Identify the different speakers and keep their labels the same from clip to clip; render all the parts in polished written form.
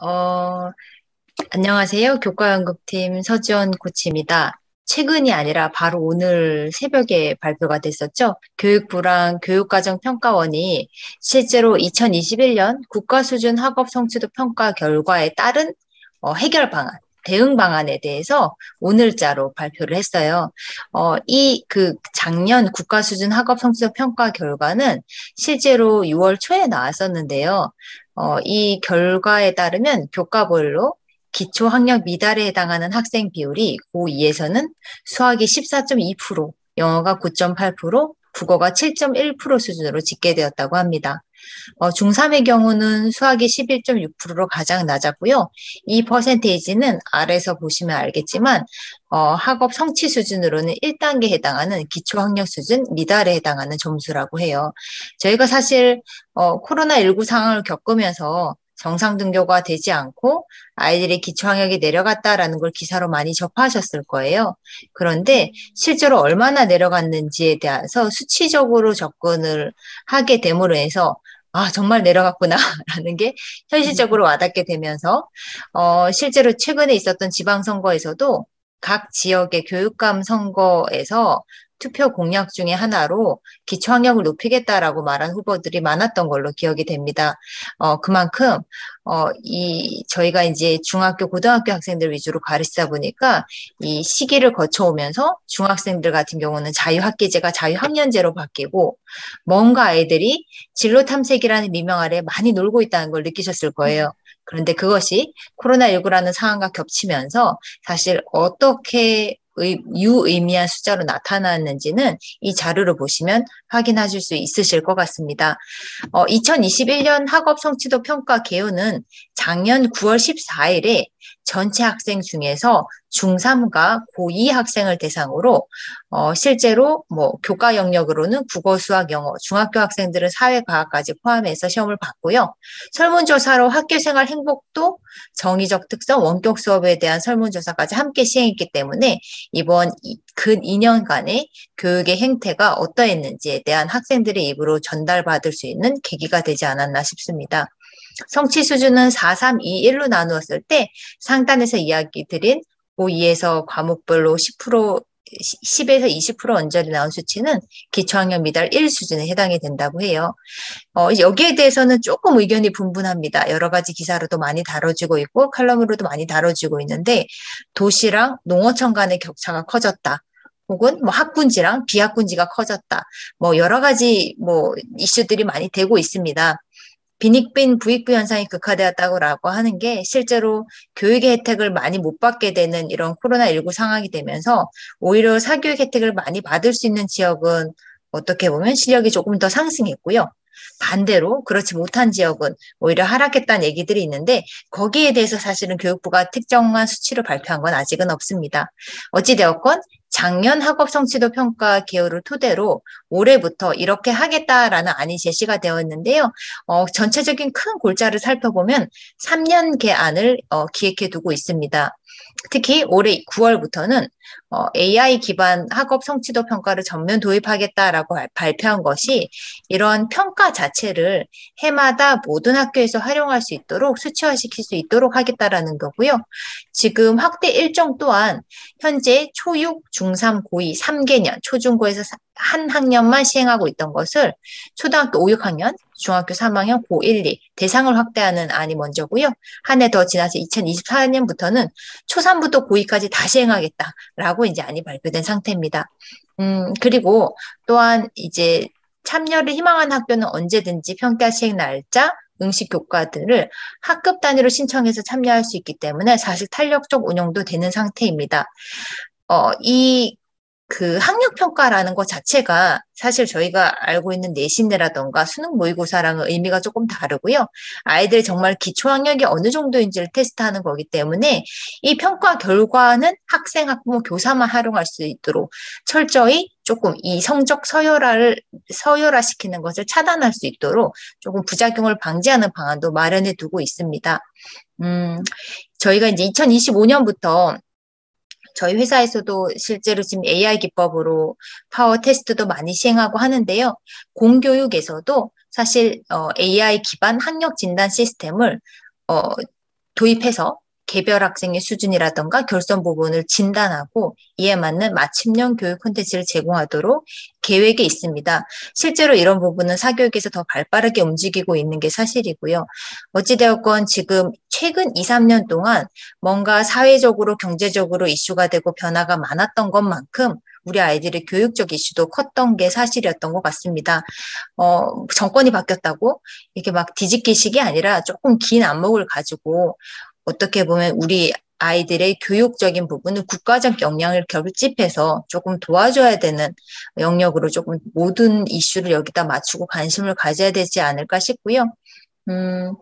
Speaker 1: 어, 안녕하세요. 교과연구팀 서지원 코치입니다. 최근이 아니라 바로 오늘 새벽에 발표가 됐었죠. 교육부랑 교육과정평가원이 실제로 2021년 국가수준 학업 성취도 평가 결과에 따른 해결 방안, 대응 방안에 대해서 오늘자로 발표를 했어요. 작년 국가수준 학업 성취도 평가 결과는 실제로 6월 초에 나왔었는데요. 이 결과에 따르면 교과별로 기초학력 미달에 해당하는 학생 비율이 고2에서는 수학이 14.2%, 영어가 9.8%, 국어가 7.1% 수준으로 집계되었다고 합니다. 중3의 경우는 수학이 11.6%로 가장 낮았고요. 이 퍼센테이지는 아래서 보시면 알겠지만 학업 성취 수준으로는 1단계에 해당하는 기초학력 수준 미달에 해당하는 점수라고 해요. 저희가 사실 코로나19 상황을 겪으면서 정상 등교가 되지 않고 아이들의 기초학력이 내려갔다라는 걸 기사로 많이 접하셨을 거예요. 그런데 실제로 얼마나 내려갔는지에 대해서 수치적으로 접근을 하게 됨으로 해서 정말 내려갔구나라는 게 현실적으로 와닿게 되면서, 실제로 최근에 있었던 지방선거에서도 각 지역의 교육감 선거에서 투표 공약 중에 하나로 기초학력을 높이겠다라고 말한 후보들이 많았던 걸로 기억이 됩니다. 그만큼, 저희가 이제 중학교, 고등학교 학생들 위주로 가르치다 보니까 이 시기를 거쳐오면서 중학생들 같은 경우는 자유학기제가 자유학년제로 바뀌고 뭔가 아이들이 진로 탐색이라는 미명 아래 많이 놀고 있다는 걸 느끼셨을 거예요. 그런데 그것이 코로나19라는 상황과 겹치면서 사실 어떻게 유의미한 숫자로 나타났는지는 이 자료를 보시면 확인하실 수 있으실 것 같습니다. 2021년 학업 성취도 평가 개요는 작년 9월 14일에 전체 학생 중에서 중3과 고2 학생을 대상으로 실제로 교과 영역으로는 국어, 수학, 영어, 중학교 학생들은 사회과학까지 포함해서 시험을 봤고요. 설문조사로 학교생활 행복도, 정의적 특성, 원격 수업에 대한 설문조사까지 함께 시행했기 때문에 이번 근 2년간의 교육의 행태가 어떠했는지에 대한 학생들의 입으로 전달받을 수 있는 계기가 되지 않았나 싶습니다. 성취 수준은 4, 3, 2, 1로 나누었을 때 상단에서 이야기 드린 고2에서 과목별로 10에서 20% 언저리 나온 수치는 기초학력 미달 1 수준에 해당이 된다고 해요. 여기에 대해서는 조금 의견이 분분합니다. 여러 가지 기사로도 많이 다뤄지고 있고 칼럼으로도 많이 다뤄지고 있는데 도시랑 농어촌 간의 격차가 커졌다. 혹은 학군지랑 비학군지가 커졌다. 여러 가지 이슈들이 많이 되고 있습니다. 빈익빈 부익부 현상이 극화되었다고 하는 게 실제로 교육의 혜택을 많이 못 받게 되는 이런 코로나19 상황이 되면서 오히려 사교육 혜택을 많이 받을 수 있는 지역은 어떻게 보면 실력이 조금 더 상승했고요. 반대로 그렇지 못한 지역은 오히려 하락했다는 얘기들이 있는데 거기에 대해서 사실은 교육부가 특정한 수치를 발표한 건 아직은 없습니다. 어찌되었건 작년 학업 성취도 평가 개요를 토대로 올해부터 이렇게 하겠다라는 안이 제시가 되었는데요. 전체적인 큰 골자를 살펴보면 3년 개안을 기획해 두고 있습니다. 특히 올해 9월부터는 AI 기반 학업 성취도 평가를 전면 도입하겠다라고 발표한 것이 이런 평가 자체를 해마다 모든 학교에서 활용할 수 있도록 수치화시킬 수 있도록 하겠다라는 거고요. 지금 확대 일정 또한 현재 초6, 중3, 고2, 3개년, 초중고에서 한 학년만 시행하고 있던 것을 초등학교 5, 6학년, 중학교 3학년, 고1, 2 대상을 확대하는 안이 먼저고요. 한 해 더 지나서 2024년부터는 초3부터 고2까지 다 시행하겠다라고 이제 안이 발표된 상태입니다. 그리고 또한 이제 참여를 희망하는 학교는 언제든지 평가 시행 날짜, 응시 교과들을 학급 단위로 신청해서 참여할 수 있기 때문에 사실 탄력적 운영도 되는 상태입니다. 이 학력평가라는 것 자체가 사실 저희가 알고 있는 내신이라던가 수능 모의고사랑은 의미가 조금 다르고요. 아이들이 정말 기초학력이 어느 정도인지를 테스트하는 거기 때문에 이 평가 결과는 학생, 학부모, 교사만 활용할 수 있도록 철저히 조금 이 성적 서열화시키는 것을 차단할 수 있도록 조금 부작용을 방지하는 방안도 마련해 두고 있습니다. 저희가 이제 2025년부터 저희 회사에서도 실제로 지금 AI 기법으로 파워 테스트도 많이 시행하고 하는데요. 공교육에서도 사실 AI 기반 학력 진단 시스템을 어, 도입해서 개별 학생의 수준이라던가 결손 부분을 진단하고 이에 맞는 맞춤형 교육 콘텐츠를 제공하도록 계획에 있습니다. 실제로 이런 부분은 사교육에서 더 발빠르게 움직이고 있는 게 사실이고요. 어찌되었건 지금 최근 2, 3년 동안 뭔가 사회적으로 경제적으로 이슈가 되고 변화가 많았던 것만큼 우리 아이들의 교육적 이슈도 컸던 게 사실이었던 것 같습니다. 정권이 바뀌었다고 이렇게 막 뒤집기식이 아니라 조금 긴 안목을 가지고 어떻게 보면 우리 아이들의 교육적인 부분을 국가적 역량을 결집해서 조금 도와줘야 되는 영역으로 조금 모든 이슈를 여기다 맞추고 관심을 가져야 되지 않을까 싶고요. 음,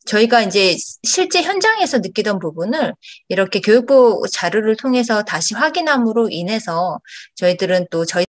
Speaker 1: 저희가 이제 실제 현장에서 느끼던 부분을 이렇게 교육부 자료를 통해서 다시 확인함으로 인해서 저희들은 또 저희